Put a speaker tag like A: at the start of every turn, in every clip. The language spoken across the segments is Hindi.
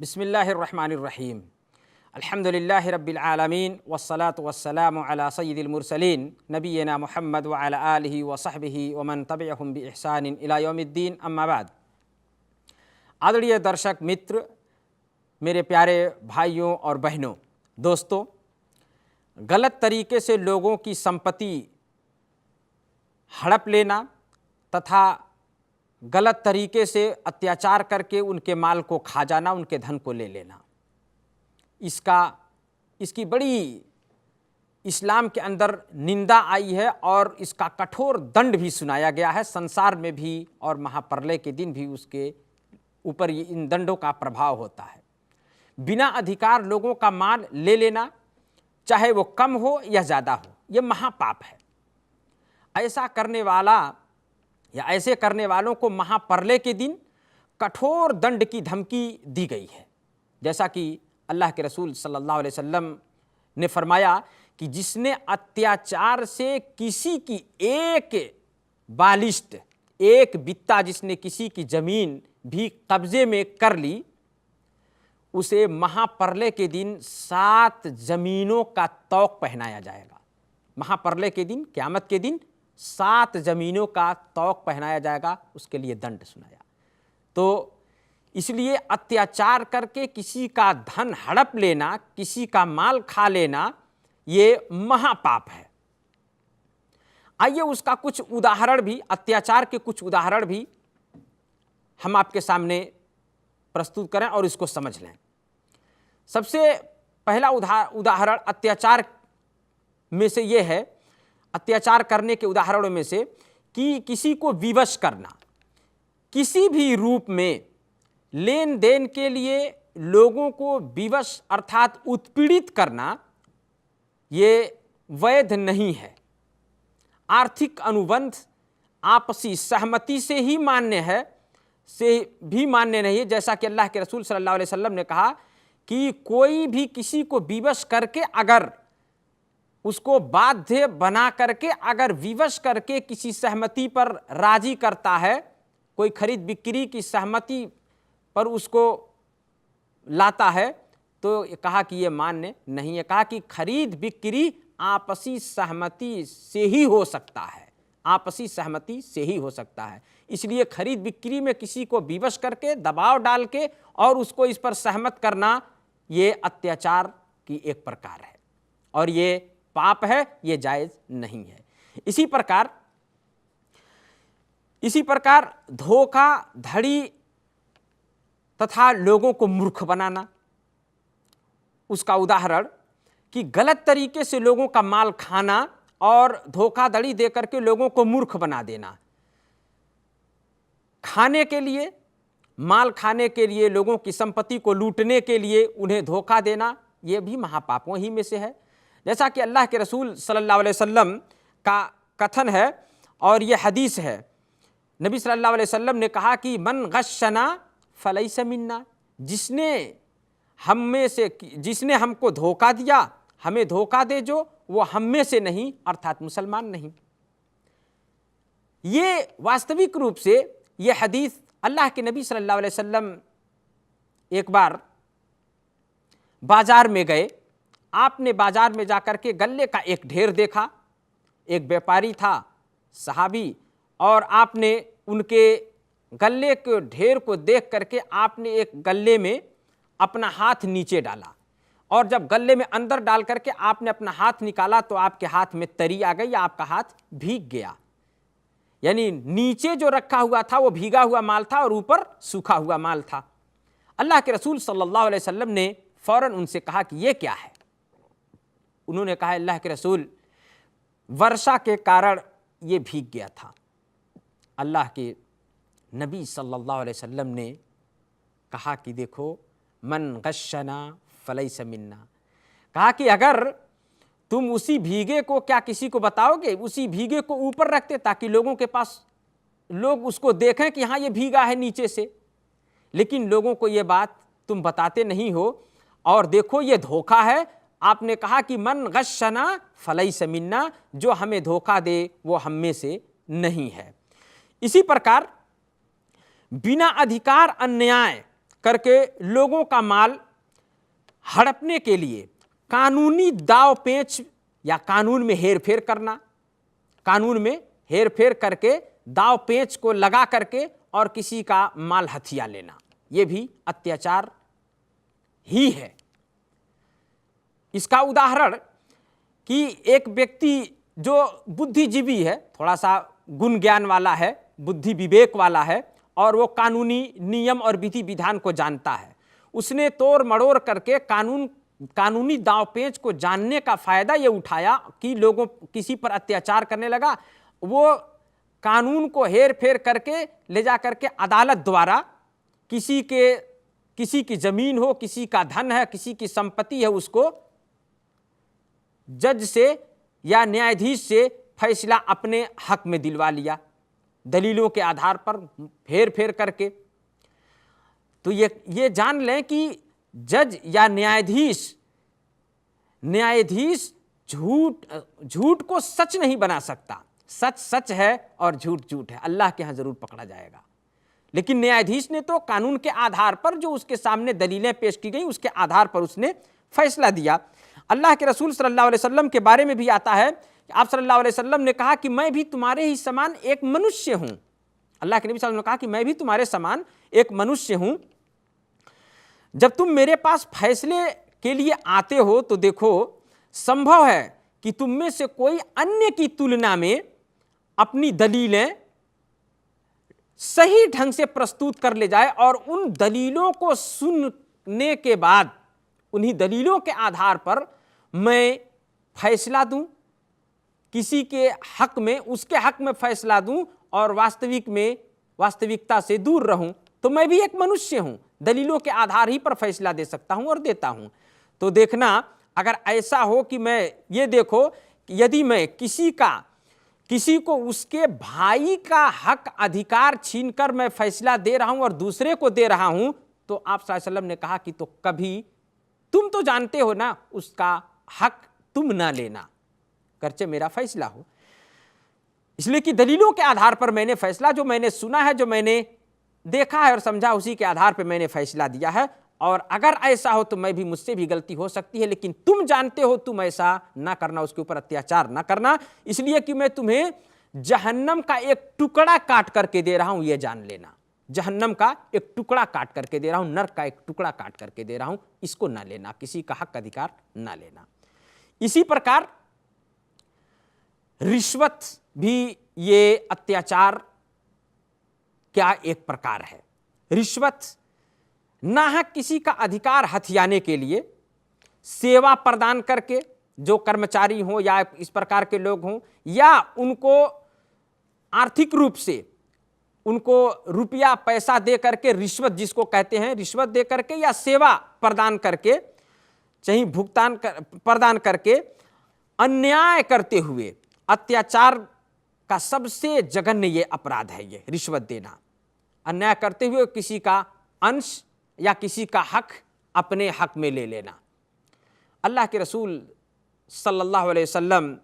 A: बिस्मिल्लाहिर्रहमानिर्रहीम। अल्हम्दुलिल्लाहि रब्बिल आलमीन वस्सलातु वस्सलामु अला सय्यिदिल मुरसलीन नबिय्यिना मुहम्मद व अला आलिहि व सहबिहि व मन तबिअहुम बि इहसानिन इला यौमिद्दीन, अम्मा बाद। आदरणीय दर्शक मित्र, मेरे प्यारे भाइयों और बहनों, दोस्तों, गलत तरीके से लोगों की संपत्ति हड़प लेना तथा गलत तरीके से अत्याचार करके उनके माल को खा जाना, उनके धन को ले लेना, इसकी बड़ी इस्लाम के अंदर निंदा आई है और इसका कठोर दंड भी सुनाया गया है। संसार में भी और महाप्रलय के दिन भी उसके ऊपर इन दंडों का प्रभाव होता है। बिना अधिकार लोगों का माल ले लेना, चाहे वो कम हो या ज़्यादा हो, ये महापाप है। ऐसा करने वाला या ऐसे करने वालों को महाप्रलय के दिन कठोर दंड की धमकी दी गई है। जैसा कि अल्लाह के रसूल सल्लल्लाहु अलैहि वसल्लम ने फरमाया कि जिसने अत्याचार से किसी की एक बालिश्त, एक बित्ता जिसने किसी की ज़मीन भी कब्जे में कर ली, उसे महाप्रलय के दिन 7 ज़मीनों का तौक पहनाया जाएगा। महाप्रलय के दिन, क़यामत के दिन 7 ज़मीनों का तौक पहनाया जाएगा, उसके लिए दंड सुनाया। तो इसलिए अत्याचार करके किसी का धन हड़प लेना, किसी का माल खा लेना, ये महापाप है। आइए उसका कुछ उदाहरण भी, अत्याचार के कुछ उदाहरण भी हम आपके सामने प्रस्तुत करें और इसको समझ लें। सबसे पहला उदाहरण अत्याचार में से ये है, अत्याचार करने के उदाहरणों में से, कि किसी को विवश करना, किसी भी रूप में लेन देन के लिए लोगों को विवश अर्थात उत्पीड़ित करना, ये वैध नहीं है। आर्थिक अनुबंध आपसी सहमति से ही मान्य है, से भी मान्य नहीं है। जैसा कि अल्लाह के रसूल सल्लल्लाहु अलैहि वसल्लम ने कहा कि कोई भी किसी को विवश करके, अगर उसको बाध्य बना करके, अगर विवश करके किसी सहमति पर राजी करता है, कोई खरीद बिक्री की सहमति पर उसको लाता है, तो कहा कि ये मान्य नहीं है। कहा कि खरीद बिक्री आपसी सहमति से ही हो सकता है, आपसी सहमति से ही हो सकता है। इसलिए खरीद बिक्री में किसी को विवश करके, दबाव डाल के और उसको इस पर सहमत करना, ये अत्याचार की एक प्रकार है और ये पाप है, ये जायज़ नहीं है। इसी प्रकार धोखाधड़ी तथा लोगों को मूर्ख बनाना, उसका उदाहरण कि गलत तरीके से लोगों का माल खाना और धोखाधड़ी दे करके लोगों को मूर्ख बना देना। खाने के लिए, माल खाने के लिए, लोगों की संपत्ति को लूटने के लिए उन्हें धोखा देना, यह भी महापापों ही में से है। जैसा कि अल्लाह के रसूल सल्लल्लाहु अलैहि वसल्लम का कथन है और यह हदीस है। नबी सल्लल्लाहु अलैहि वसल्लम ने कहा कि मन गश्शना फलैस मिन्ना, जिसने हमको धोखा दिया, हमें धोखा दे जो, वो हम में से नहीं, अर्थात मुसलमान नहीं। ये वास्तविक रूप से ये हदीस, अल्लाह के नबी सल्लल्लाहु अलैहि वसल्लम एक बार बाजार में गए। आपने बाजार में जाकर के गल्ले का एक ढेर देखा। एक व्यापारी था, सहाबी, और आपने उनके गल्ले के ढेर को देख करके आपने एक गल्ले में अपना हाथ नीचे डाला और जब गल्ले में अंदर डाल करके आपने अपना हाथ निकाला तो आपके हाथ में तरी आ गई, आपका हाथ भीग गया। यानी नीचे जो रखा हुआ था वो भीगा हुआ माल था और ऊपर सूखा हुआ माल था। अल्लाह के रसूल सल्लल्लाहु अलैहि वसल्लम ने फौरन उनसे कहा कि ये क्या है। उन्होंने कहा, अल्लाह के रसूल, वर्षा के कारण ये भीग गया था। अल्लाह के नबी सल्लल्लाहु अलैहि वसल्लम ने कहा कि देखो, मन गश्शना फलैस मिन्ना। कहा कि अगर तुम उसी भीगे को क्या किसी को बताओगे, उसी भीगे को ऊपर रखते ताकि लोगों के पास, लोग उसको देखें कि हाँ ये भीगा है नीचे से, लेकिन लोगों को ये बात तुम बताते नहीं हो और देखो ये धोखा है। आपने कहा कि मन गश्शना फलैस मिन्ना, जो हमें धोखा दे वो हम में से नहीं है। इसी प्रकार बिना अधिकार अन्याय करके लोगों का माल हड़पने के लिए कानूनी दाव पेच या कानून में हेरफेर करना, कानून में हेरफेर करके दाव पेच को लगा करके और किसी का माल हथिया लेना, यह भी अत्याचार ही है। इसका उदाहरण कि एक व्यक्ति जो बुद्धिजीवी है, थोड़ा सा गुण ज्ञान वाला है, बुद्धि विवेक वाला है और वो कानूनी नियम और विधि विधान को जानता है, उसने तोड़ मड़ोड़ करके कानूनी दांव पेच को जानने का फायदा ये उठाया कि लोगों किसी पर अत्याचार करने लगा, वो कानून को हेर फेर करके ले जा करके अदालत द्वारा किसी की जमीन हो, किसी का धन है, किसी की संपत्ति है, उसको जज से या न्यायाधीश से फैसला अपने हक में दिलवा लिया, दलीलों के आधार पर फेर फेर करके। तो ये जान लें कि जज या न्यायाधीश झूठ को सच नहीं बना सकता। सच सच है और झूठ झूठ है, अल्लाह के यहाँ जरूर पकड़ा जाएगा। लेकिन न्यायाधीश ने तो कानून के आधार पर जो उसके सामने दलीलें पेश की गई उसके आधार पर उसने फैसला दिया। अल्लाह के रसूल सल्लल्लाहु अलैहि वसल्लम के बारे में भी आता है, आप सल्लल्लाहु अलैहि वसल्लम ने कहा कि मैं भी तुम्हारे ही समान एक मनुष्य हूं। अल्लाह के नबी सल्लल्लाहु अलैहि वसल्लम ने कहा कि मैं भी तुम्हारे समान एक मनुष्य हूं। जब तुम मेरे पास फैसले के लिए आते हो तो देखो, संभव है कि तुम में से कोई अन्य की तुलना में अपनी दलीलें सही ढंग से प्रस्तुत कर ले जाए और उन दलीलों को सुनने के बाद उन्हीं दलीलों के आधार पर मैं फैसला दूं, किसी के हक में, उसके हक में फैसला दूं और वास्तविकता से दूर रहूं, तो मैं भी एक मनुष्य हूं, दलीलों के आधार ही पर फैसला दे सकता हूं और देता हूं। तो देखना, अगर ऐसा हो कि मैं ये देखो कि यदि मैं किसी को उसके भाई का हक अधिकार छीनकर मैं फैसला दे रहा हूं और दूसरे को दे रहा हूं, तो आप सल्लल्लाहु अलैहि वसल्लम ने कहा कि तो कभी तुम तो जानते हो ना उसका हक तुम ना लेना, करचे मेरा फैसला हो। इसलिए कि दलीलों के आधार पर मैंने फैसला, जो मैंने सुना है, जो मैंने देखा है और समझा, उसी के आधार पर मैंने फैसला दिया है। और अगर ऐसा हो तो मैं भी, मुझसे भी गलती हो सकती है, लेकिन तुम जानते हो, तुम ऐसा ना करना, उसके ऊपर अत्याचार ना करना, इसलिए कि मैं तुम्हें जहन्नम का एक टुकड़ा काट करके दे रहा हूं, यह जान लेना। जहन्नम का एक टुकड़ा काट करके दे रहा हूं, नर्क का एक टुकड़ा काट करके दे रहा हूं, इसको ना लेना, किसी का हक अधिकार ना लेना। इसी प्रकार रिश्वत भी ये अत्याचार क्या एक प्रकार है। रिश्वत नाहक किसी का अधिकार हथियाने के लिए सेवा प्रदान करके, जो कर्मचारी हो या इस प्रकार के लोग हों, या उनको आर्थिक रूप से उनको रुपया पैसा दे करके, रिश्वत जिसको कहते हैं, रिश्वत दे करके या सेवा प्रदान करके, चाहे भुगतान प्रदान करके अन्याय करते हुए, अत्याचार का सबसे जघन्य ये अपराध है, ये रिश्वत देना। अन्याय करते हुए किसी का अंश या किसी का हक अपने हक में ले लेना। अल्लाह के रसूल सल्लल्लाहु अलैहि वसल्लम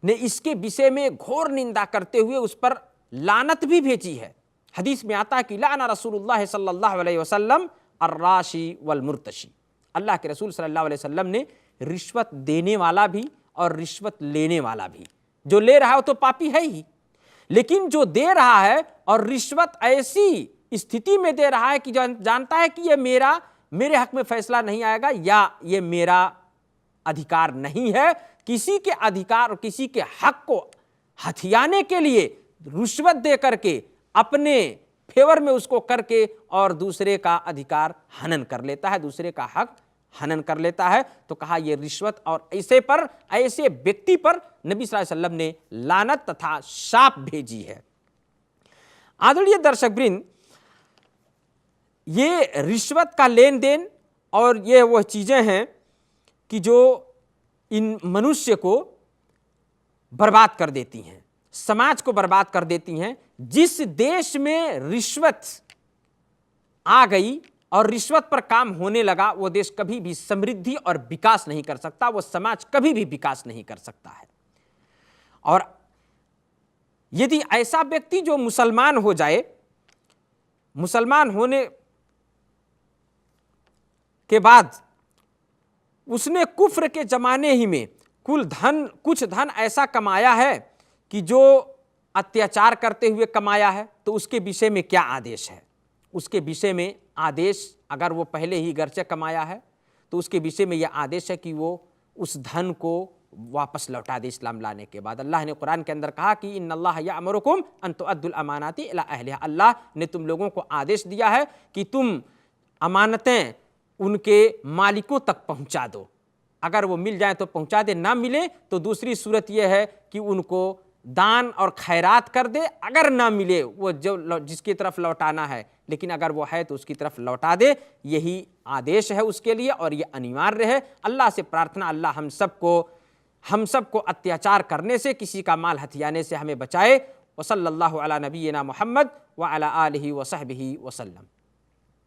A: ने इसके विषय में घोर निंदा करते हुए उस पर लानत भी भेजी है। हदीस में आता है कि लाना रसूलुल्लाह सल्लल्लाहु अलैहि वसल्लम अर्राशी वल मुर्तशी। अल्लाह के रसूल सल्लल्लाहु अलैहि वसल्लम ने रिश्वत देने वाला भी और रिश्वत लेने वाला भी, जो ले रहा है वो तो पापी है ही, लेकिन जो दे रहा है और रिश्वत ऐसी स्थिति में दे रहा है कि जानता है कि ये मेरे हक में फैसला नहीं आएगा या ये मेरा अधिकार नहीं है, किसी के अधिकार और किसी के हक को हथियाने के लिए रिश्वत दे करके अपने फेवर में उसको करके और दूसरे का अधिकार हनन कर लेता है, दूसरे का हक हनन कर लेता है। तो कहा यह रिश्वत, और ऐसे व्यक्ति पर नबी सल्लल्लाहु अलैहि वसल्लम ने लानत तथा शाप भेजी है। आदरणीय दर्शक वृंद, ये रिश्वत का लेन देन और ये वह चीजें हैं कि जो इन मनुष्य को बर्बाद कर देती हैं, समाज को बर्बाद कर देती हैं। जिस देश में रिश्वत आ गई और रिश्वत पर काम होने लगा, वो देश कभी भी समृद्धि और विकास नहीं कर सकता, वो समाज कभी भी विकास नहीं कर सकता है। और यदि ऐसा व्यक्ति जो मुसलमान हो जाए, मुसलमान होने के बाद उसने कुफ्र के ज़माने ही में कुछ धन ऐसा कमाया है कि जो अत्याचार करते हुए कमाया है, तो उसके विषय में क्या आदेश है? उसके विषय में आदेश, अगर वो पहले ही घर से कमाया है तो उसके विषय में यह आदेश है कि वो उस धन को वापस लौटा दे। इस्लाम लाने के बाद अल्लाह ने कुरान के अंदर कहा कि इन्नल्लाह यअमुरुकुम अन तुअद्दुल अमानाति इला अहलिहा, अल्लाह ने तुम लोगों को आदेश दिया है कि तुम अमानतें उनके मालिकों तक पहुंचा दो। अगर वो मिल जाए तो पहुंचा दे, ना मिले तो दूसरी सूरत यह है कि उनको दान और खैरात कर दे। अगर ना मिले वो जो जिसकी तरफ लौटाना है, लेकिन अगर वो है तो उसकी तरफ लौटा दे। यही आदेश है उसके लिए और ये अनिवार्य है। अल्लाह से प्रार्थना, अल्लाह हम सबको अत्याचार करने से, किसी का माल हथियाने से हमें बचाए। व सल्लल्लाहु अला नबीना मुहम्मद व अला आलिहि व सहबिहि वसल्लम।